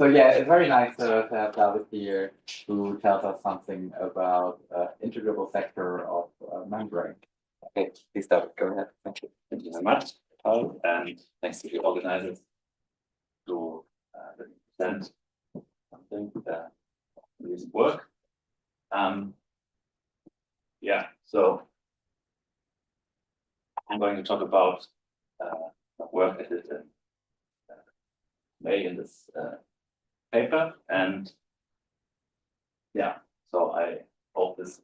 So yeah, it's very nice to have David here who tells us something about integrable sector of membrane. Okay, please, David, go ahead. Thank you. Thank you very much, Paul, and thanks to the organizers to present something recent work. Yeah, so I'm going to talk about work I did in May in this paper, and yeah, so I hope this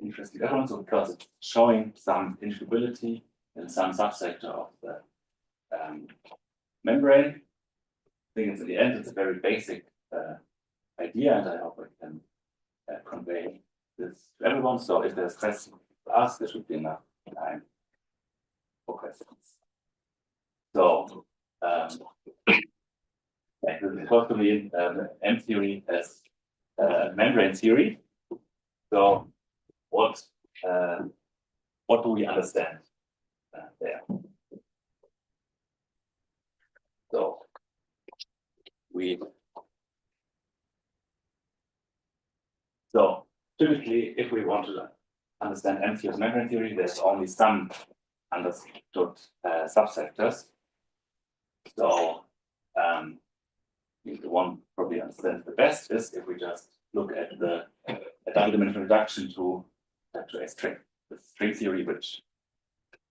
interesting everyone, so because it's showing some integrability in some subsector of the membrane. I think it's in the end, it's a very basic idea, and I hope I can convey this to everyone. So if there's questions to ask, there should be enough time for questions. So first to me, M theory as membrane theory. So what do we understand there? So typically, if we want to understand M theory as membrane theory, there's only some understood subsectors. So the one probably understands the best is if we just look at the double-dimensional reduction to a string, the string theory, which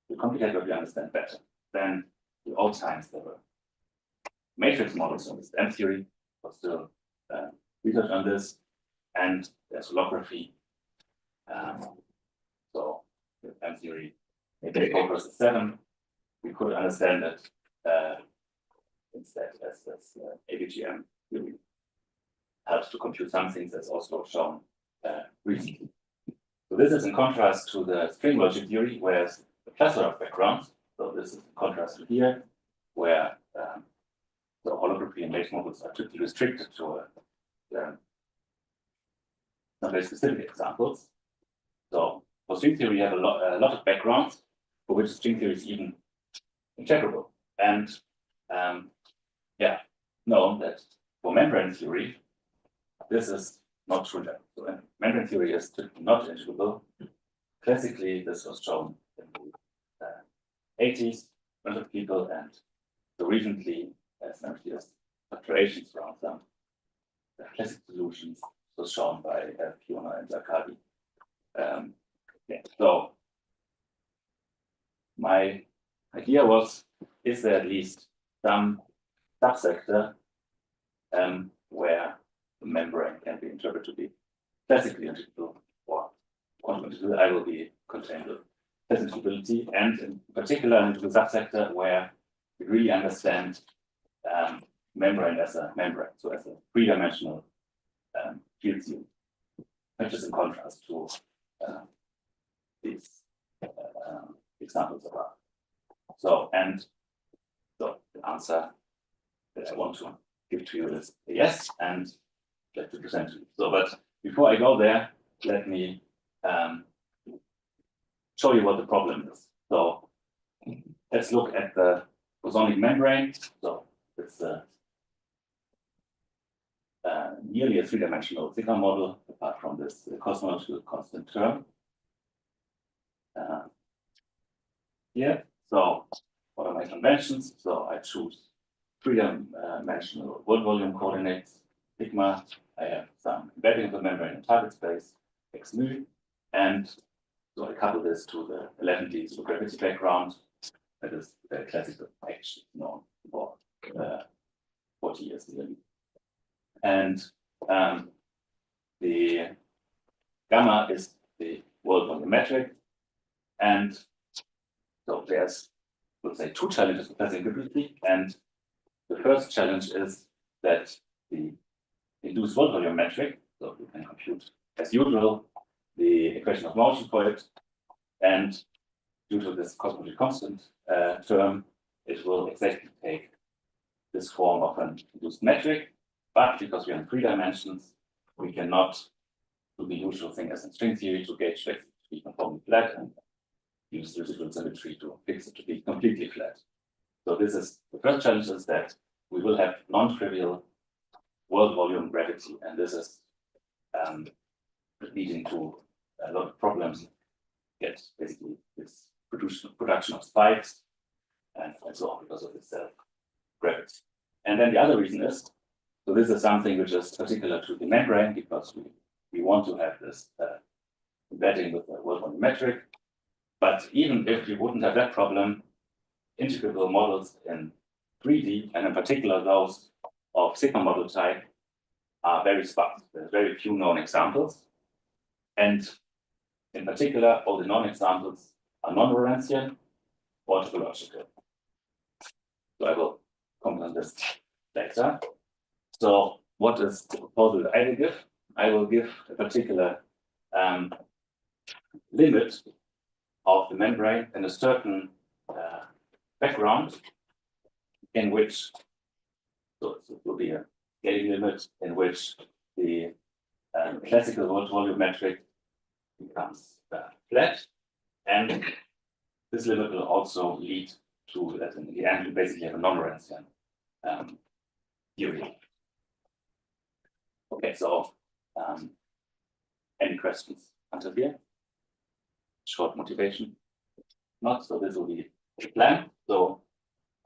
we complicate what we understand better. Then the old times there were matrix models on this M theory, but still research on this, and there's holography. So with M theory, maybe 4+7, we could understand that instead as ABGM theory helps to compute some things that's also shown recently. So this is in contrast to the string logic theory, where it's a plethora of backgrounds. So this is in contrast to here, where the holography and matrix models are typically restricted to some very specific examples. So for string theory, you have a lot of backgrounds for which string theory is even integrable. And yeah, known that for membrane theory, this is not true. So membrane theory is typically not integrable. Classically, this was shown in the 80s, bunch of people, and so recently, as there's fluctuations around some classic solutions was shown by Fiona and Zakadi. Yeah. So my idea was, is there at least some subsector where the membrane can be interpreted to be classically integrable or quantum integrable? I will be contained with classical integrability, and in particular into the subsector where we really understand membrane as a membrane, so as a three-dimensional field theory, which is in contrast to these examples above. So, and so the answer that I want to give to you is a yes, and let me present to you. So, but before I go there, let me show you what the problem is. So, let's look at the bosonic membrane. So, it's nearly a three-dimensional sigma model, apart from this cosmological constant term. Here, so what are my conventions? So I choose three-dimensional world volume coordinates, sigma. I have some embedding of the membrane in target space, x mu, and so I couple this to the 11D gravity background. That is the classical action known for 40 years nearly. And the gamma is the world volumetric, and so there's, let's say, two challenges with classical integrability. And the first challenge is that the induced world volumetric, so you can compute as usual the equation of motion for it, and due to this cosmological constant term, it will exactly take this form of an induced metric. But because we are in 3 dimensions, we cannot do the usual thing as in string theory to gauge flex to be conformally flat and use residual symmetry to fix it to be completely flat. So this is the first challenge, is that we will have non-trivial world volume gravity, and this is leading to a lot of problems. Get basically this production of spikes and so on because of this gravity. And then the other reason is, so this is something which is particular to the membrane because we want to have this embedding with the world volume metric. But even if you wouldn't have that problem, integrable models in 3D, and in particular those of sigma model type, are very sparse. There's very few known examples. And in particular, all the known examples are non-Lorentzian or topological. So I will comment on this later. So what is the proposal that I will give? I will give a particular limit of the membrane in a certain background in which, so it will be a scaling limit in which the classical volumetric becomes flat, and this limit will also lead to that in the end we basically have a non-Lorentzian theory. Okay, so any questions until here? Short motivation? Not, so this will be the plan. So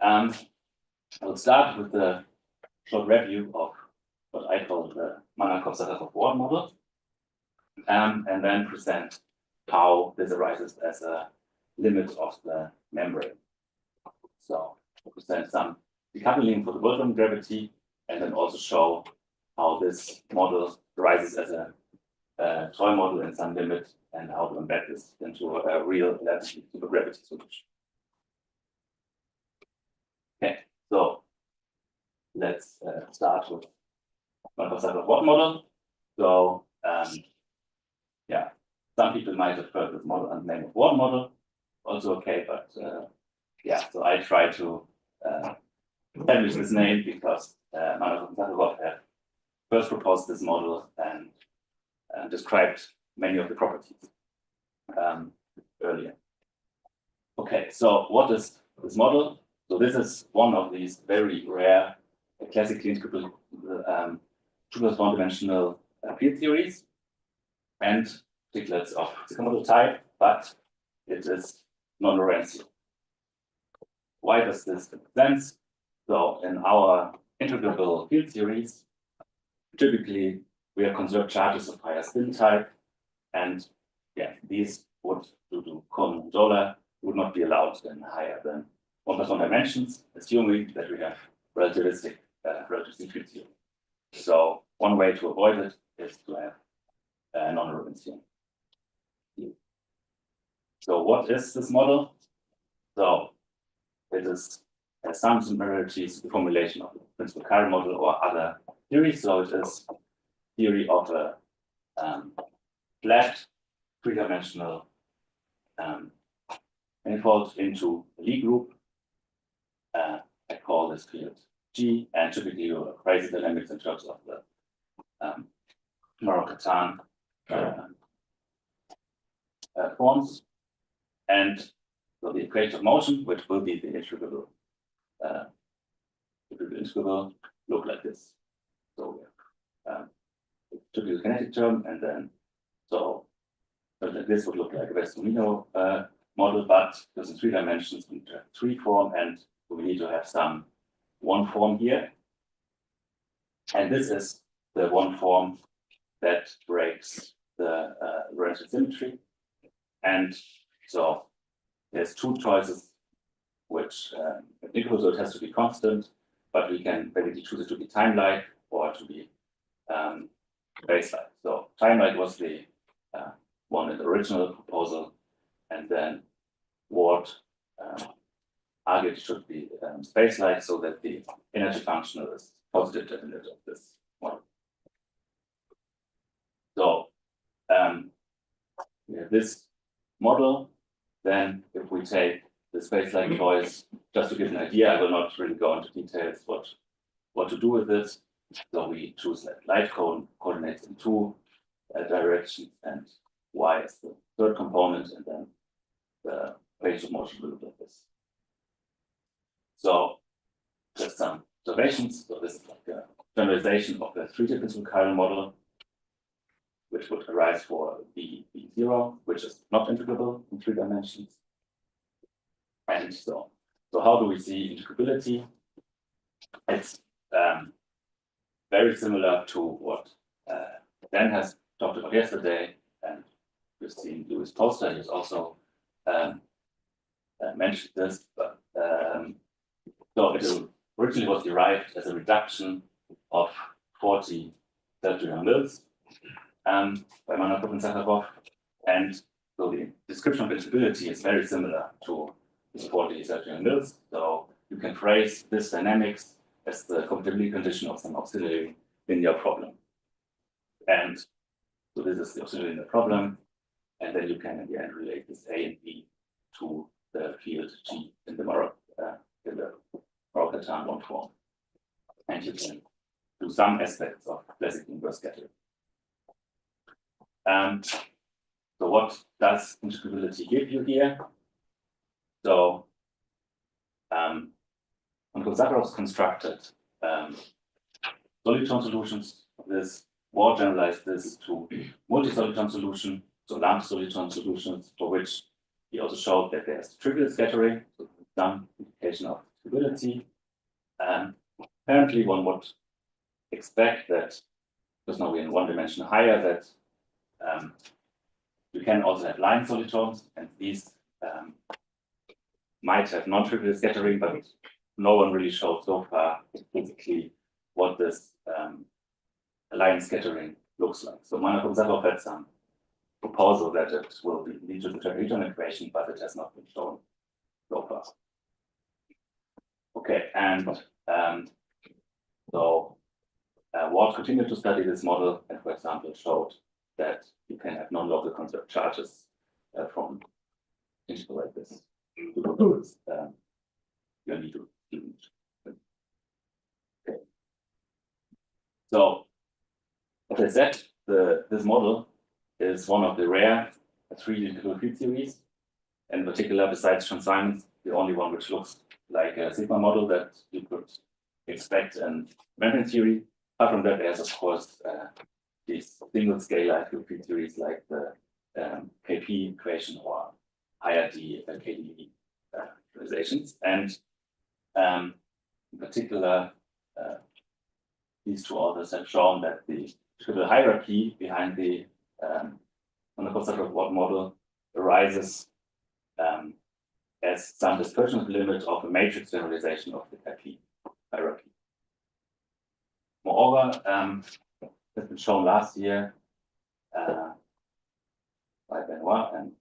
I will start with the short review of what I call the Manakov-Sakharov-Ward model, and then present how this arises as a limit of the membrane. So I'll present some decoupling for the world volume gravity, and then also show how this model arises as a toy model in some limit, and how to embed this into a real supergravity solution. Okay, so let's start with Manakov-Sakharov-Ward model. So yeah, some people might have heard this model under the name of Ward model, also okay, but yeah, so I try to establish this name because Manakov had first proposed this model and described many of the properties earlier. Okay, so what is this model? So this is one of these very rare classically integrable one-dimensional field theories, and particularly it's of sigma model type, but it is non-Lorentzian. Why does this make sense? So in our integrable field theories, typically we have conserved charges of higher spin type, and yeah, these would, due to Cohen-Doller, would not be allowed then higher than 1+1 dimensions, assuming that we have relativistic field theory. So one way to avoid it is to have a non-Lorentzian. So what is this model? So it is some similarities to the formulation of the principal chiral model or other theories. So it is theory of a flat three-dimensional manifold into a Lie group. I call this field G, and typically you have crazy dynamics in terms of the Moroccan forms, and so the equation of motion, which will be the integrable look like this. So typical kinetic term, and then so this would look like a Weston-Mino model, but there's in 3 dimensions, we need to have 3 form, and we need to have some 1 form here. And this is the 1 form that breaks the Lorentzian symmetry. And so there's 2 choices, which so it has to be constant, but we can basically choose it to be time-like or to be space-like. So time-like was the one in the original proposal, and then Ward argued it should be space-like, so that the energy functional is positive definite of this model. So we have this model. Then if we take the space-like choice, just to give an idea, I will not really go into details what to do with this. So we choose that light cone coordinates in 2 directions, and y is the 3rd component, and then the range of motion will look like this. So just some observations. So this is like generalization of the three-dimensional chiral model, which would arise for B0, which is not integrable in 3 dimensions. And so how do we see integrability? It's very similar to what Dan has talked about yesterday, and we've seen Louis' poster. He's also mentioned this, but so it originally was derived as a reduction of 40 self-driven mills by Manakov and Sakharov, and so the description of integrability is very similar to the 40 self-driven mills. So you can phrase this dynamics as the compatibility condition of some auxiliary linear problem, and so this is the auxiliary linear problem, and then you can in the end relate this A and B to the field G in the Moroccan one form, and you can do some aspects of classical inverse scattering. So what does integrability give you here? So Sakharov's constructed solitron solutions of this, or generalized this to multi-solitron solution, so lambda solitron solutions, for which he also showed that there's trivial scattering, so some indication of stability. Apparently, one would expect that, because now we're in one dimension higher, that you can also have line solitrons, and these might have non-trivial scattering, but no one really showed so far basically what this line scattering looks like. So Manakov Sakharov had some proposal that it will lead to the Trevisan equation, but it has not been shown so far. Okay, and so Ward continued to study this model, and for example showed that you can have non-local conserved charges from integral like this. You need to. Okay. So, as I said, this model is one of the rare 3D integral field series. In particular, besides Chern-Simons, the only one which looks like a sigma model that you could expect in membrane theory. Apart from that, there's of course these single scalar field theories like the KP equation or higher D KDE realizations. And in particular, these two authors have shown that the trivial hierarchy behind the Sakharov model arises as some dispersion limit of a matrix generalization of the KP hierarchy. Moreover, has been shown last year by Benoit and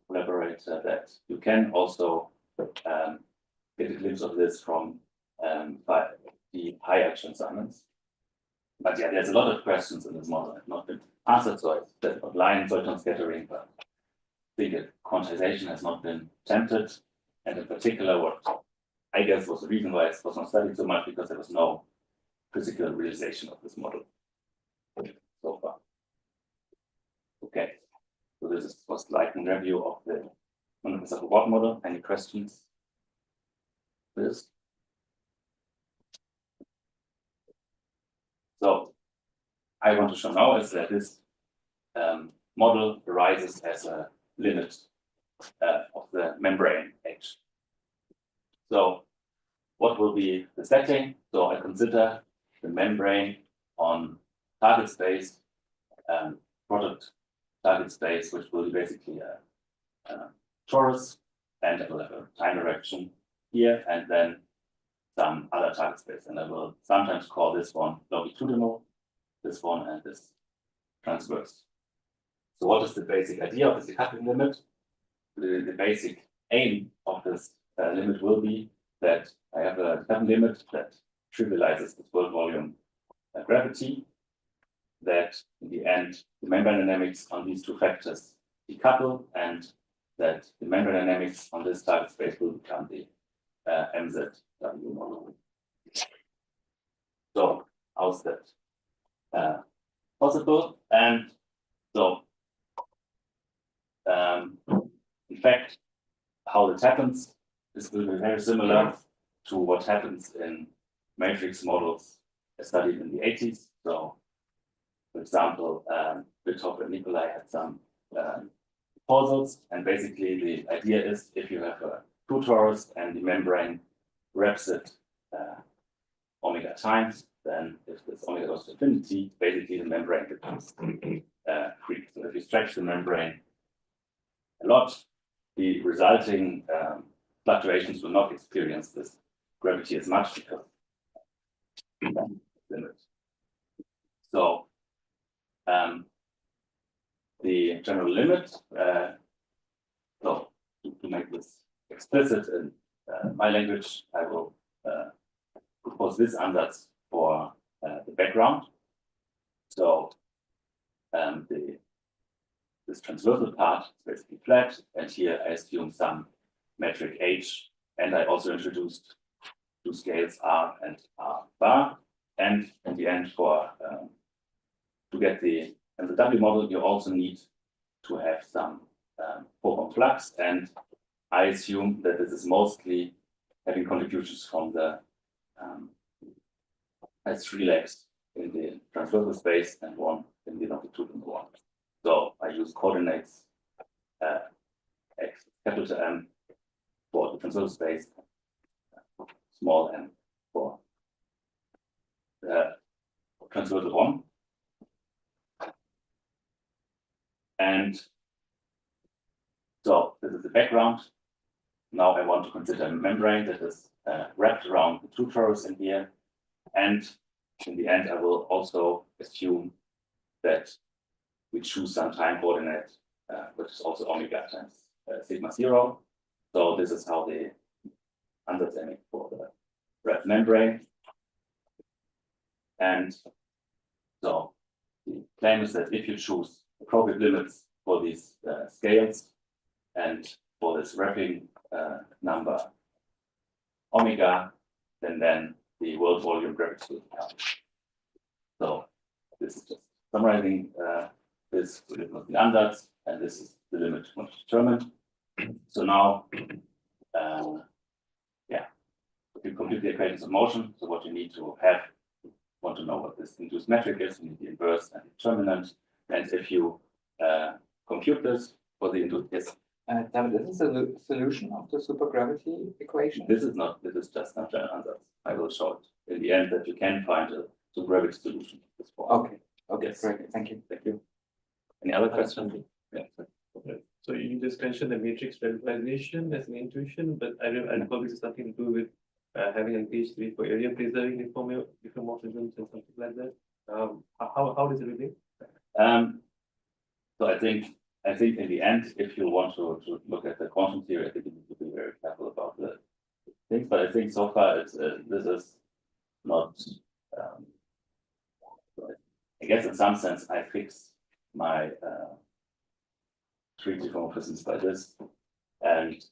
collaborator that you can also get a glimpse of this from by the higher Chern-Simons. But yeah, there's a lot of questions in this model that have not been answered, so it's about line solitron scattering, but I think that quantization has not been attempted, and in particular, what I guess was the reason why it was not studied so much, because there was no physical realization of this model so far. Okay, so this was like a review of the Sakharov model. Any questions? This. So I want to show now is that this model arises as a limit of the membrane edge. So what will be the setting? So I consider the membrane on target space, product target space, which will be basically a torus, and I will have a time direction here, and then some other target space, and I will sometimes call this one longitudinal, this one, and this transverse. So what is the basic idea of this decoupling limit? The basic aim of this limit will be that I have a decoupling limit that trivializes the world volume gravity, that in the end the membrane dynamics on these two factors decouple, and that the membrane dynamics on this target space will become the MZW model. So how's that possible? And so in fact, how it happens is will be very similar to what happens in matrix models studied in the 80s. So, for example, Vitov and Nikolai had some proposals, and basically the idea is if you have a two torus and the membrane wraps it omega times, then if this omega goes to infinity, basically the membrane becomes free. So if you stretch the membrane a lot, the resulting fluctuations will not experience this gravity as much because limit. So the general limit, so to make this explicit in my language, I will propose this ansatz for the background. So this transversal part is basically flat, and here I assume some metric h, and I also introduced two scales r and r bar, and in the end for to get the W model, you also need to have some four-bond flux, and I assume that this is mostly having contributions from the has three legs in the transversal space and one in the longitudinal one. So I use coordinates x capital M for the transversal space, small m for the transversal one. And so this is the background. Now I want to consider a membrane that is wrapped around the two torus in here. And in the end, I will also assume that we choose some time coordinate, which is also omega times sigma 0. So this is how the understanding for the wrapped membrane. And so the claim is that if you choose appropriate limits for these scales and for this wrapping number omega, then the world volume gravity will come. So this is just summarizing this with the ansatz, and this is the limit we want to determine. So now, if you compute the equations of motion, so what you need to have, want to know what this induced metric is, you need the inverse and the determinant, and if you compute this for the induced, yes. David, is this a solution of the supergravity equation? This is just not an ansatz. I will show it in the end that you can find a supergravity solution to this problem. Okay, Yes. great, thank you. Thank you. Any other questions? Yeah. Okay. So you just mentioned the matrix radicalization as an intuition, but I recall this is something to do with having a PhD for area preserving differomorphisms and something like that. How does it relate? So I think in the end, if you want to look at the quantum theory, I think you need to be very careful about the things. But I think so far this is not. I guess in some sense I fix my three diffeomorphisms by this, and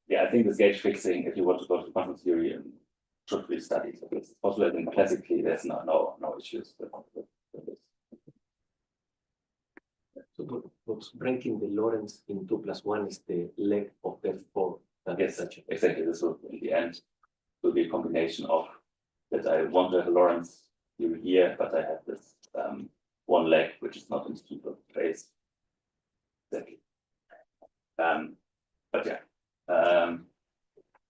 yeah, I think this gauge fixing, if you want to go to quantum theory, should be studied. So it's possible. I think classically there's no issues with this. So what's breaking the Lorentz in 2 + 1 is the leg of the 4. Yes, exactly. This will in the end will be a combination of that I want to have a Lorentz theory here, but I have this one leg which is not in the phase. Exactly. But yeah.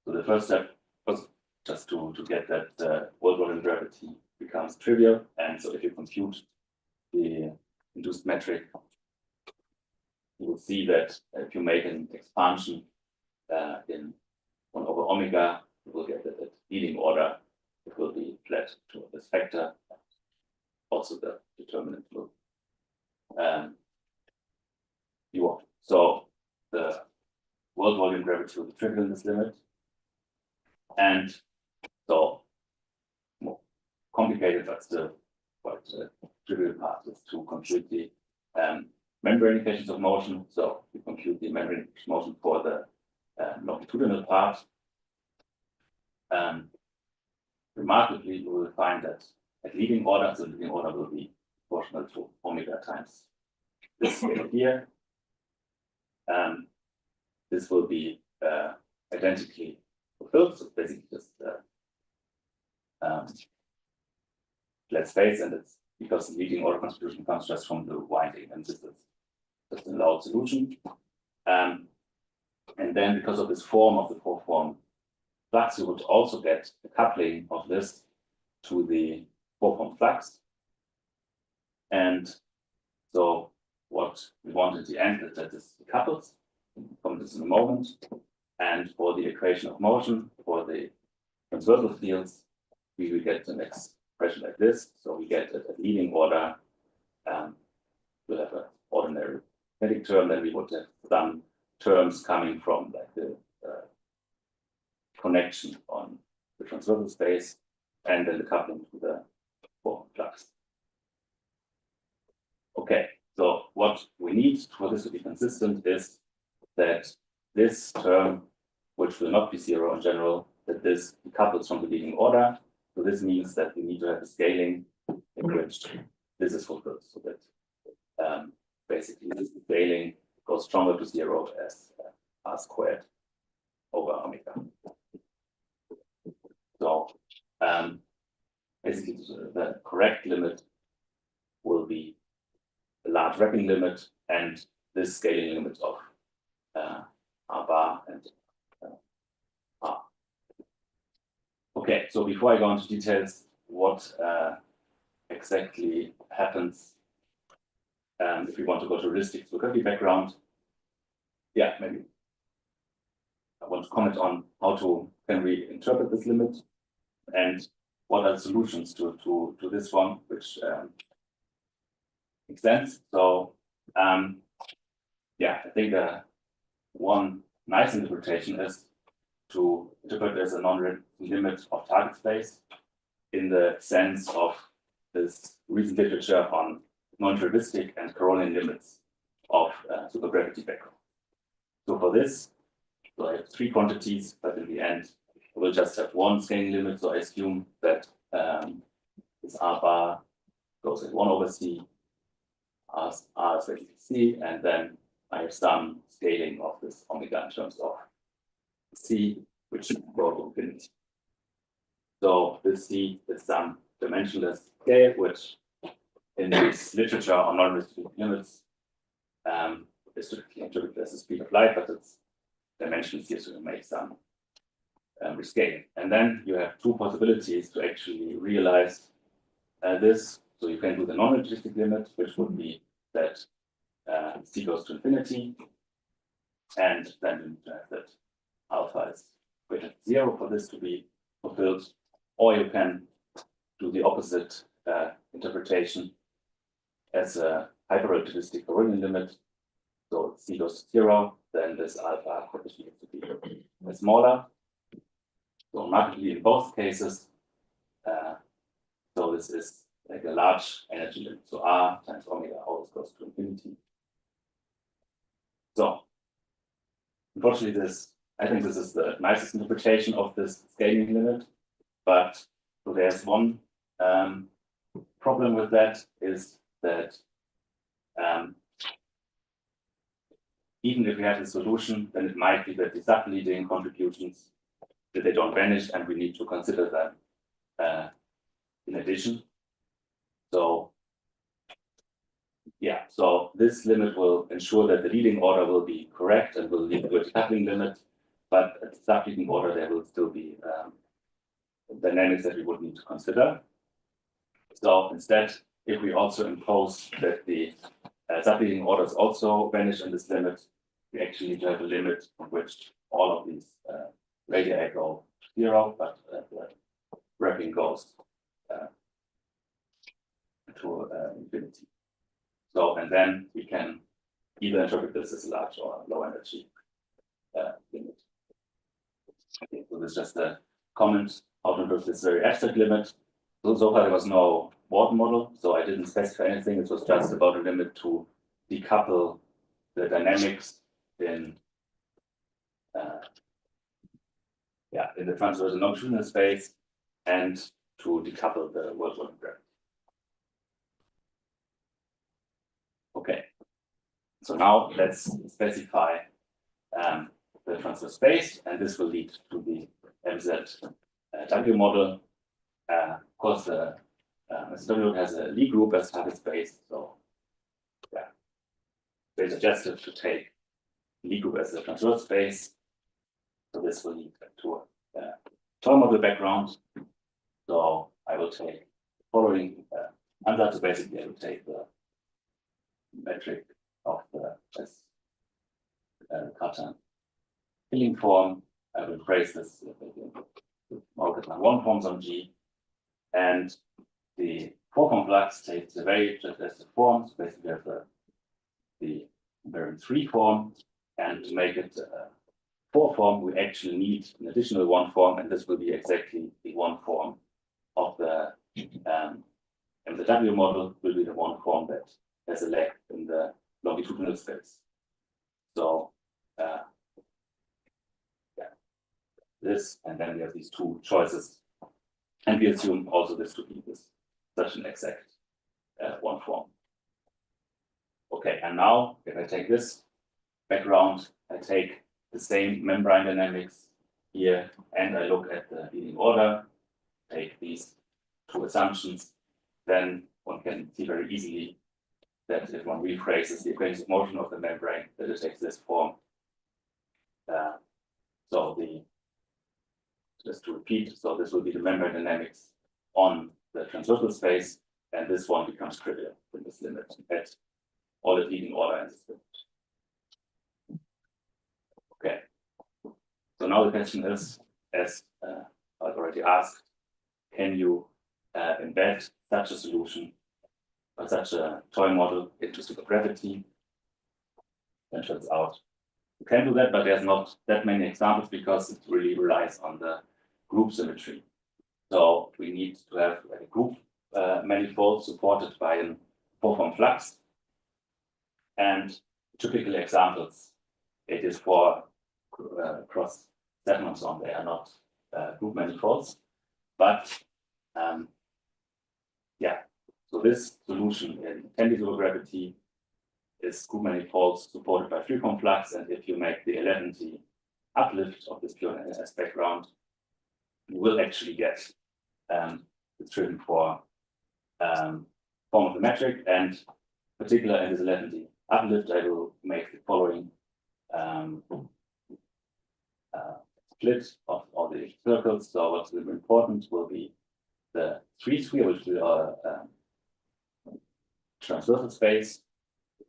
So the first step was just to get that world volume gravity becomes trivial, and so if you compute the induced metric, you will see that if you make an expansion in 1 over omega, you will get that at leading order, it will be flat to this factor. Also, the determinant will be 1. So the world volume gravity will be trivial in this limit, and so more complicated, but still quite trivial part is to compute the membrane equations of motion. So we compute the membrane equation of motion for the longitudinal part. Remarkably, we will find that at leading order, so leading order will be proportional to omega times this scale here. This will be identically fulfilled, so basically just flat space, and it's because the leading order contribution comes just from the winding, and this is just an allowed solution. And then because of this form of the four-form flux, you would also get the coupling of this to the four-form flux. And so what we want in the end is that this couples from this in a moment. And for the equation of motion, for the transversal fields, we will get an expression like this. So we get a leading order. We'll have an ordinary kinetic term, then we would have some terms coming from like the connection on the transversal space, and then the coupling to the four flux. Okay, so what we need for this to be consistent is that this term, which will not be zero in general, that this decouples from the leading order. So this means that we need to have a scaling in which this is fulfilled, so that basically this scaling goes stronger to zero as r squared over omega. So basically the correct limit will be a large wrapping limit and this scaling limit of r bar and r. Okay, so before I go into details, what exactly happens if we want to go to heuristic locality background? Yeah, maybe I want to comment on how can we interpret this limit and what are the solutions to this one, which makes sense. So yeah, I think one nice interpretation is to interpret as a non-limit of target space in the sense of this recent literature on non-relativistic and Caroline limits of supergravity background. So for this, so I have three quantities, but in the end, I will just have one scaling limit. So I assume that this r bar goes at 1 over c, r is basically c, and then I have some scaling of this omega in terms of c, which goes to infinity. So this c is some dimensionless scale, which in this literature on non-restricted limits is typically interpreted as the speed of light, but its dimensions here to make some rescaling. And then you have two possibilities to actually realize this. So you can do the non-relativistic limit, which would be that c goes to infinity, and then you need to have that alpha is greater than 0 for this to be fulfilled. Or you can do the opposite interpretation as a hyperrelativistic Caroline limit. So c goes to 0, then this alpha coefficient needs to be smaller. So markedly in both cases. So this is like a large energy limit. So r times omega always goes to infinity. So unfortunately, I think this is the nicest interpretation of this scaling limit. But so there's one problem with that is that even if we have the solution, then it might be that the sub-leading contributions that they don't vanish, and we need to consider them in addition. So yeah, so this limit will ensure that the leading order will be correct and will lead to a decoupling limit, but at the sub-leading order there will still be dynamics that we would need to consider. So instead, if we also impose that the sub-leading orders also vanish in this limit, we actually need to have a limit in which all of these radii go to 0, but the wrapping goes to infinity. So, and then we can either interpret this as a large or low energy limit. Okay, so this is just a comment how to interpret this very abstract limit. So far there was no Wharton model, so I didn't specify anything. It was just about a limit to decouple the dynamics in in the transversal longitudinal space and to decouple the world gravity. Okay, so now let's specify the transverse space, and this will lead to the MZW model. Of course, the SW has a Lie group as target space, so yeah, they suggested to take Lie group as a transverse space. So this will lead to a toy model background. So I will take the following answer. So basically, I will take the metric of the Cartan filling form. I will trace this multiple one forms on G, and the four-form flux takes the very suggested form. So basically, we have the invariant 3 form, and to make it 4 form, we actually need an additional 1 form, and this will be exactly the 1 form of the W model will be the 1 form that has a leg in the longitudinal space. So this, and then we have these 2 choices, and we assume also this to be this such an exact 1 form. Okay, and now if I take this background, I take the same membrane dynamics here, and I look at the leading order, take these 2 assumptions, then one can see very easily that if one rephrases the equations of motion of the membrane, that it takes this form. So just to repeat, so this will be the membrane dynamics on the transversal space, and this one becomes trivial in this limit at all the leading order in this limit. Okay. So now the question is, as I've already asked, can you embed such a solution or such a toy model into supergravity? Then turns out you can do that, but there's not that many examples because it really relies on the group symmetry. So we need to have a group manifold supported by a 4-form flux. And typical examples, it is for cross segments on, they are not group manifolds. But yeah, so this solution in 10D supergravity is group manifolds supported by 3-form flux, and if you make the 11T uplift of this pure NS background, you will actually get the trim for form of the metric, and particular in this 11T uplift, I will make the following split of all the circles. So what's really important will be the 3 sphere, which will transversal space.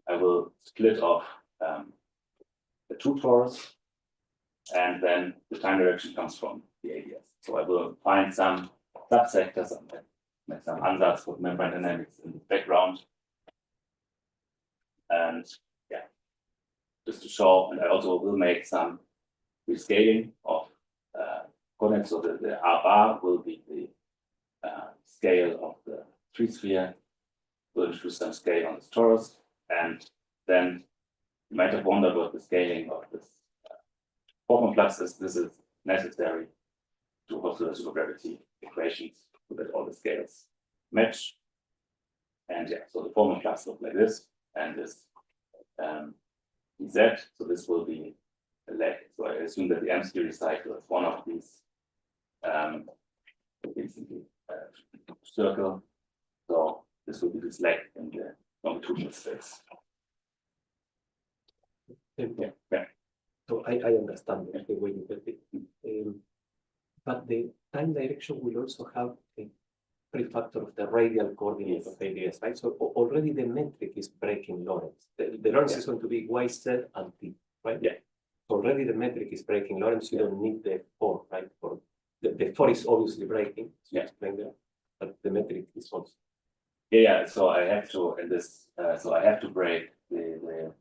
I will split off the 2 torus, and then the time direction comes from the ADS. So I will find some subsectors and make some ansatz with membrane dynamics in the background. And yeah, just to show, and I also will make some rescaling of coordinates. So the R bar will be the scale of the 3 sphere. We'll introduce some scale on this torus, and then you might have wondered what the scaling of this 4-form flux is. This is necessary to also the supergravity equations so that all the scales match. And yeah, so the 4-form flux looks like this, and this Z. So this will be a leg. So I assume that the M series cycle is one of these circle. So this will be this leg in the longitudinal space. Yeah. So I understand the way you built it. But the time direction will also have a prefactor of the radial coordinate of ADS, right? So already the metric is breaking Lorentz. The Lorentz is going to be YZ and T, right? Yeah. Already the metric is breaking Lorentz. You don't need the 4, right? For the 4 is obviously breaking. So Yeah. explain that, but the metric is also. Yeah. So I have to in this. So I have to break the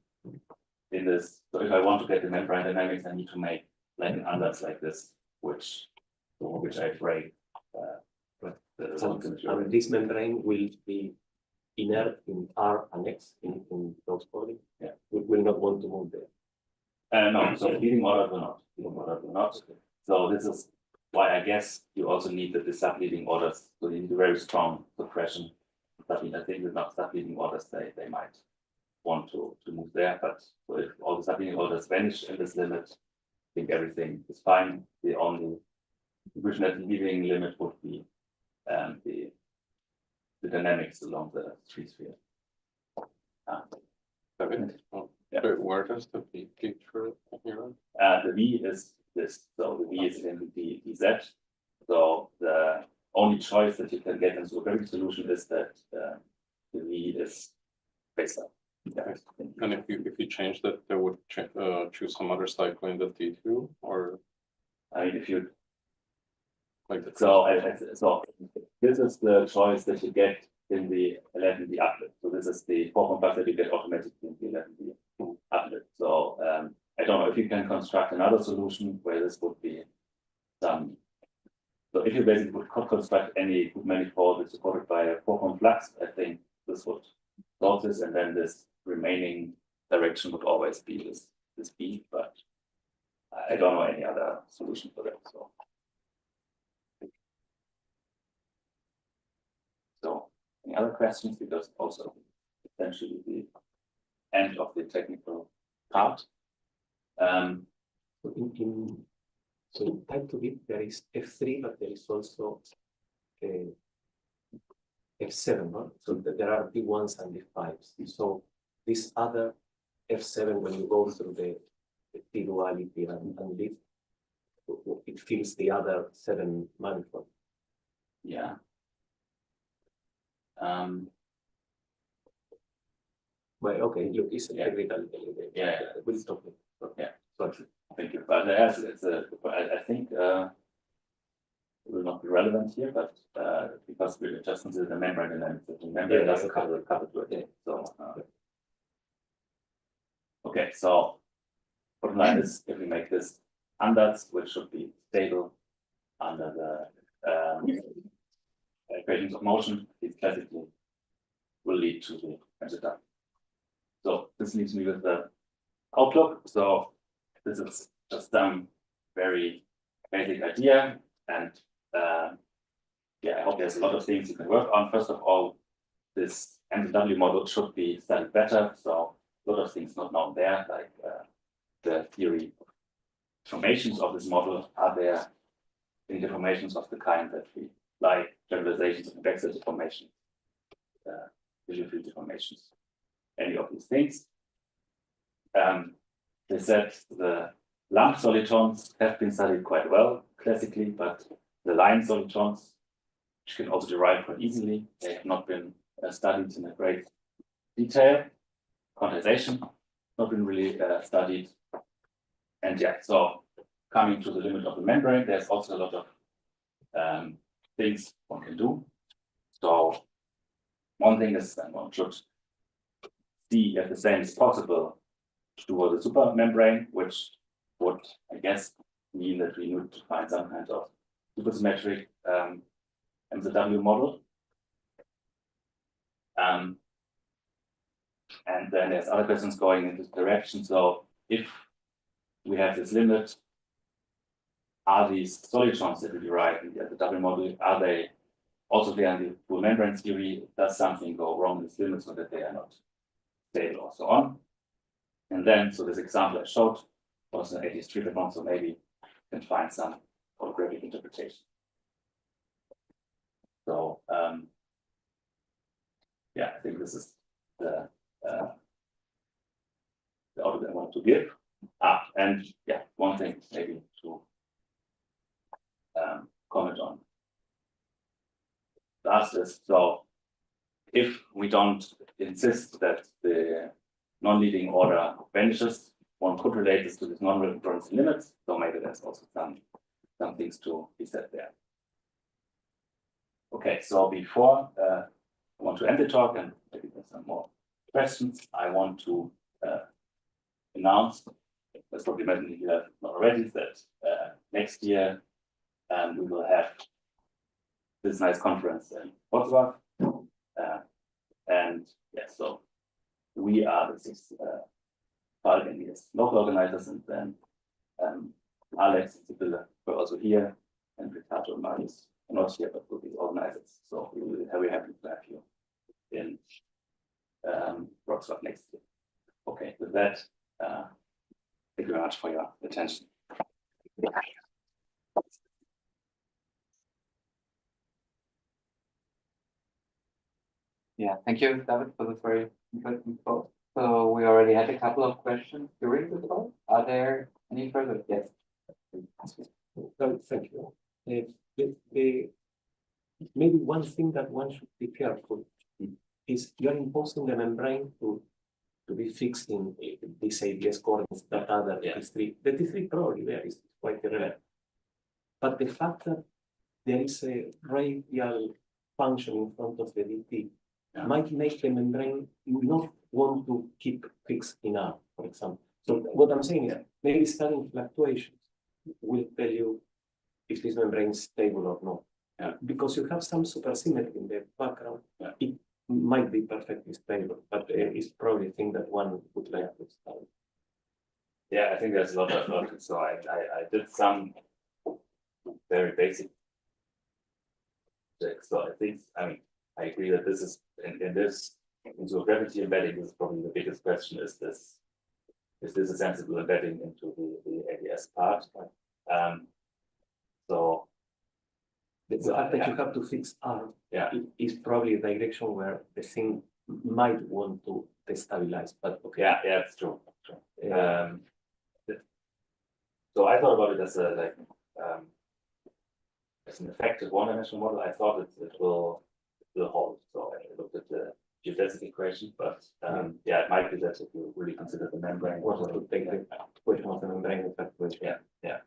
in this. So if I want to get the membrane dynamics, I need to make like an ansatz like this, which I break. And this membrane will be inert in R and X in those coordinates. Yeah. We will not want to move there. No, so leading order will not. Leading order will not. So this is why I guess you also need the subleading orders. So you need a very strong suppression. But I think with not subleading orders, they might want to move there. But so if all the subleading orders vanish in this limit, I think everything is fine. The only original leading limit would be the the dynamics along the tree sphere. Where does the V feature here? The V is this, so the V is in the DZ. So the only choice that you can get in supergravity solution is that the V is based up. Yeah. And if you change that, they would choose some other cycle in the D2 or I mean, if you like the so this is the choice that you get in the 11D applet. So this is the 4 complex that you get automatically in the 11D applet. So I don't know if you can construct another solution where this would be some. So if you basically would construct any good manifold that's supported by a 4 flux, I think this would solve this, and then this remaining direction would always be this B, but I don't know any other solution for that. So any other questions? Because also essentially the end of the technical part. So in type 2B, there is F3, but there is also F7, no? So there are D1s and D5s. So this other F7, when you go through the T duality and leaf, it fills the other 7 manifold. Yeah. But okay, look, it's a Yeah. technical. Yeah. We'll stop it. Yeah. Sorry. Thank you. But I think it will not be relevant here, but because we're just consider the membrane dynamics, the membrane Yeah, doesn't okay. cover to it. Yeah. So okay, so bottom line is if we make this ansatz, which should be stable under the equations of motion, it classically will lead to the answer. So this leaves me with the outlook. So this is just some very basic idea, and yeah, I hope there's a lot of things you can work on. First of all, this MW model should be studied better. So a lot of things not known there, like the theory deformations of this model. Are there any deformations of the kind that we like, generalizations of vector deformation, visual field deformations, any of these things? They said the lump solitons have been studied quite well classically, but the line solitons, which can also derive quite easily, they have not been studied in a great detail. Quantization not been really studied. And yeah, so coming to the limit of the membrane, there's also a lot of things one can do. So one thing is that one should see if the same is possible to the super membrane, which would, I guess, mean that we need to find some kind of supersymmetric MZW model. And then there's other questions going in this direction. So if we have this limit, are these solitons that we derive in the MZW model, are they also there in the full membrane theory? Does something go wrong with this limit so that they are not stable or so on? And then, so this example I showed was an 80s triple bond, so maybe you can find some holographic interpretation. So, yeah, I think this is the output I want to give. And yeah, one thing maybe to comment on. Last is, so if we don't insist that the non-leading order vanishes, one could relate this to this non-recurrence limits. So maybe there's also some things to be said there. Okay, so before I want to end the talk and maybe there's some more questions, I want to announce, that's probably mentioned if you have not already, that next year we will have this nice conference in Wrocław. And yeah, so we are the 6 local organizers, and then Alex and Sibylle were also here, and Ricardo and Marius are not here, but will be organizers. So we will be very happy to have you in Wrocław next year. Okay, with that, thank you very much for your attention. Yeah, thank you, David, for this very interesting talk. So we already had a couple of questions during the talk. Are there any further? Yes. Well, thank you. Maybe one thing that one should be careful is you're imposing the membrane to be fixed in these ADS coordinates that are the T3. The T3 probably there is quite irrelevant. But the fact that there is a radial function in front of the DT might make the membrane not want to keep fixed in R, for example. So what I'm saying is maybe studying fluctuations will tell you if this membrane is stable or not. Because you have some supersymmetry in the background, it might be perfectly stable, but it's probably a thing that one would like to study. Yeah, I think there's a lot of logic. So I did some very basic checks. So I agree that this is in this into gravity embedding, this is probably the biggest question. Is this a sensible embedding into the ADS part? So The fact that you have to fix R is probably a direction where the thing might want to destabilize, but okay. Yeah, it's true. So I thought about it as as an effective one-dimensional model. I thought it will hold. So I looked at the geodesic equation, but it might be that if you really consider the membrane, Want to take the equation of the membrane effect. Yeah.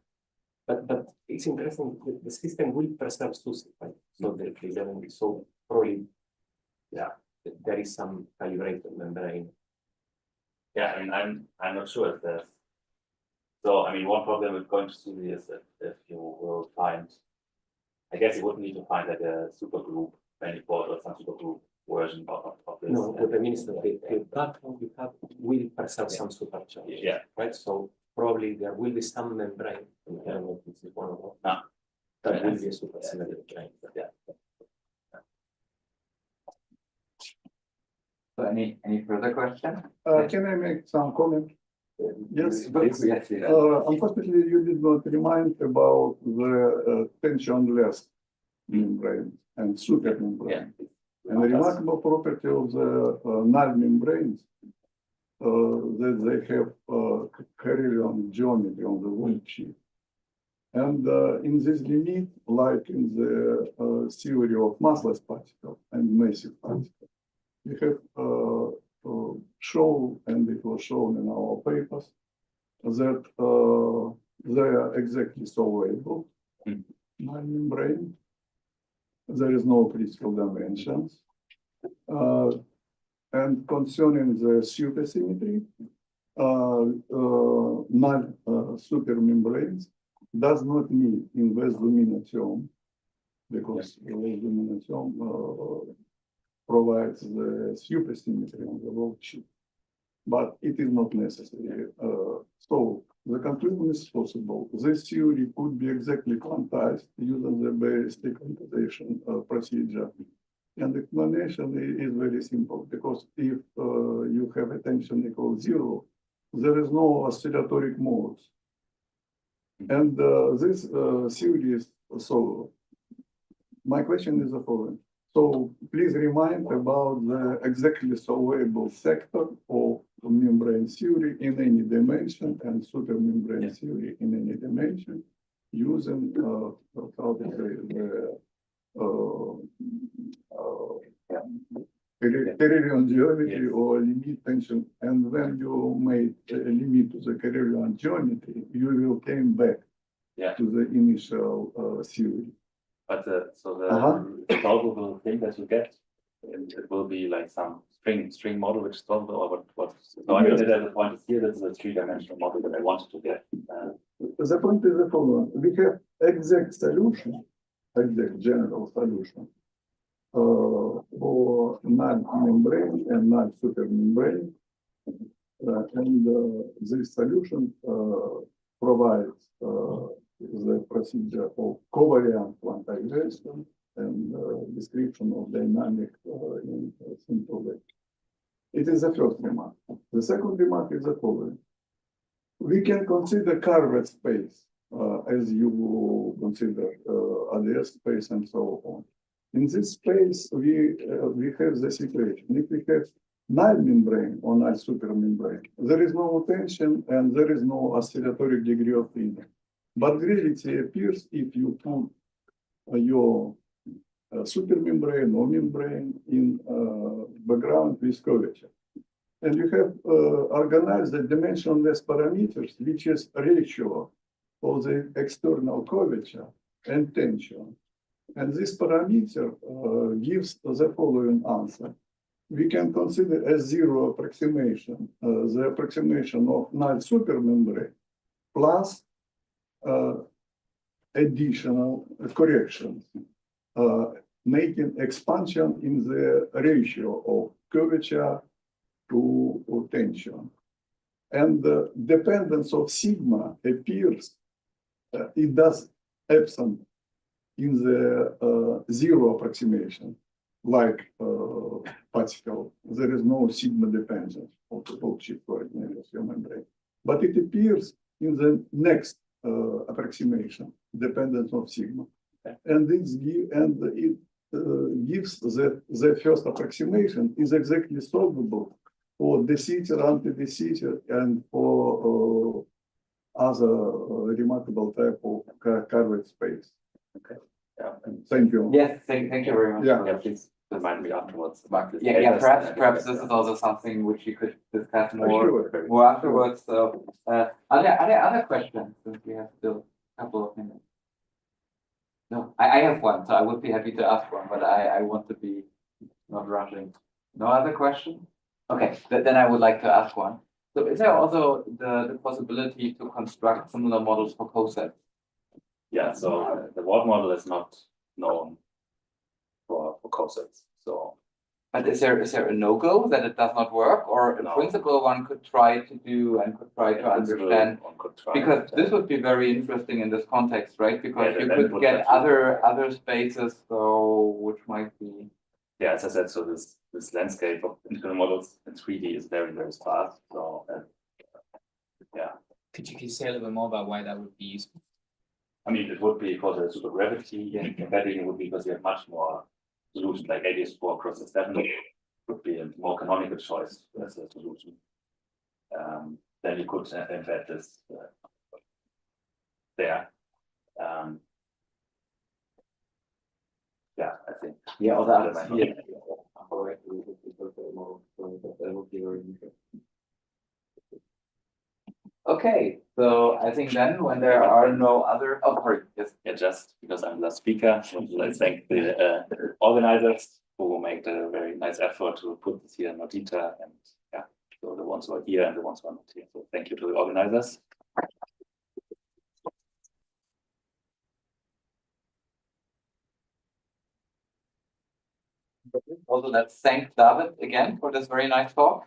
But it's interesting. The system will preserve SUSI, right? So so probably, there is some calibrated membrane. Yeah, I'm not sure if there's. So one problem with going to SUSI is that if you will find, I guess you wouldn't need to find like a supergroup manifold or some supergroup version of this. No, what I mean is that the background you have will preserve some supercharge. Yeah. Right. So probably there will be some membrane. I don't know if this is one of them. That will be a supersymmetric line. So any further question? Can I make some comment? Yes, Yes. unfortunately, you did not remind about the tensionless membrane and super membrane. And the remarkable property of the null membranes that they have Carelian geometry on the wall sheet. And in this limit, like in the theory of massless particles and massive particles, we have shown, and it was shown in our papers, that they are exactly solvable. Null membrane. There is no critical dimensions. And concerning the supersymmetry, null supermembranes does not need inverse luminance because inverse luminance provides the supersymmetry on the world sheet, but it is not necessary. So the conclusion is possible. This theory could be exactly quantized using the basic quantization procedure. And the explanation is very simple, because if you have a tension equals 0, there is no oscillatory modes. And this theory is so. My question is the following. So please remind about the exactly solvable sector of membrane theory in any dimension and supermembrane theory in any dimension using Carelian geometry or limit tension. And when you make a limit to the Carelian geometry, you will came back to the initial theory. But the solvable thing that you get, it will be like some string model which is solvable, or what? So I mean, the point is here, this is a three-dimensional model that I wanted to get. The point is the following: we have exact solution, exact general solution for null membrane and null supermembrane, and this solution provides the procedure of covariant quantization and description of dynamic in a simple way. It is the first remark. The second remark is the following. We can consider curved space as you consider ADS space and so on. In this space, we have the situation. If we have null membrane or null supermembrane, there is no tension and there is no oscillatory degree of freedom. But gravity appears if you put your supermembrane or membrane in background with curvature. And you have organized the dimensionless parameters, which is a ratio of the external curvature and tension. And this parameter gives the following answer. We can consider as zero approximation, the approximation of null supermembrane plus additional corrections, making expansion in the ratio of curvature to tension. And the dependence of sigma appears, it does absent in the zero approximation, like particle. There is no sigma dependence of the whole chip coordinate of your membrane. But it appears in the next approximation, dependence of sigma. And it gives that the first approximation is exactly solvable for de Sitter, anti-de Sitter, and for other remarkable type of curved space. Okay. Yeah. Thank you. Yes, thank you very much. Yeah. Yeah, please remind me afterwards. Yeah, perhaps this is also something which we could discuss Sure. more afterwards. So, are there other questions? Since we have still a couple of minutes. No, I have one, so I would be happy to ask one, but I want to be not rushing. No other question? Okay, then I would like to ask one. So is there also the possibility to construct similar models for cosets? Yeah, so the Ward model is not known for cosets. So But is there a no-go that it does not work, or in No. principle one could try to do and could try to understand? one could try. Because this would be very interesting in this context, right? Because Yeah, you then could would get actually- other spaces, so which might be. Yeah, as I said, so this landscape of integral models in 3D is very, very sparse. So yeah, Could you say a little bit more about why that would be useful? I mean, it would be for the supergravity, and embedding it would be because you have much more solutions like ADS4 cross S7 would be a more canonical choice as a solution. Then you could embed this there. Yeah, I think. Yeah, or that the might yeah. not- Okay, so I think then when there are no other, oh, sorry, yes. Yeah, just because I'm the speaker, let's thank the organizers who made a very nice effort to put this here in more detail, and yeah, so the ones who are here and the ones who are not here. So thank you to the organizers. Also, let's thank David again for this very nice talk.